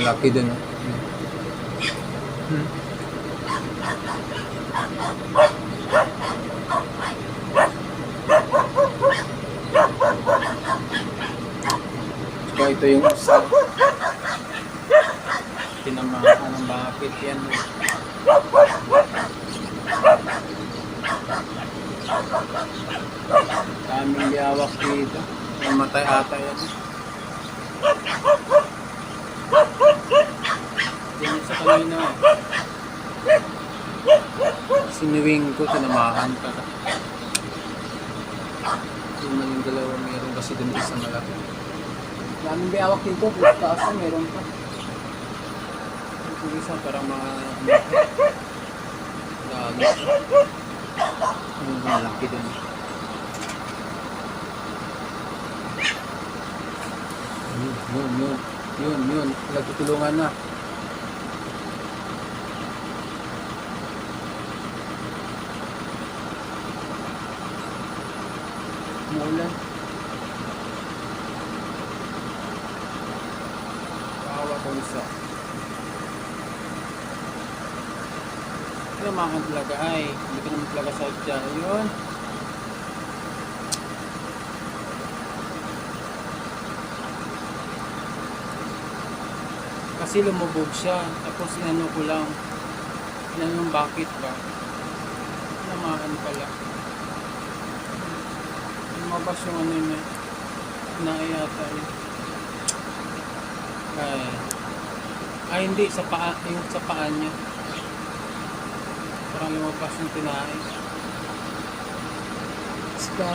malaki dun. Oh. So, ito yung isa. Tinamaan ng bakit yan. Daming biyawak dito. Namatay ata yan. Yan sa kanina. Sinuwing ko, tinamaan ka. Yun na yung dalawa meron kasi dun isa malaki. Daming biyawak dito. Taas na meron pa. Yung isa parang mga dami. Yung malaki dun. Yun. Nagtutulungan na. Umuulan. Kawawa ko isa. Ito mga talaga ay. Hindi ko naman talaga sa dyan. Yun. Kasi lumubog siya, tapos inano ko lang, inanong bakit ba? Namaan pala. Lumabas yung ano niya, naayata yun. Ay hindi, sa paa, yung sa paa niya. Parang lumabas yung tinae. Isda.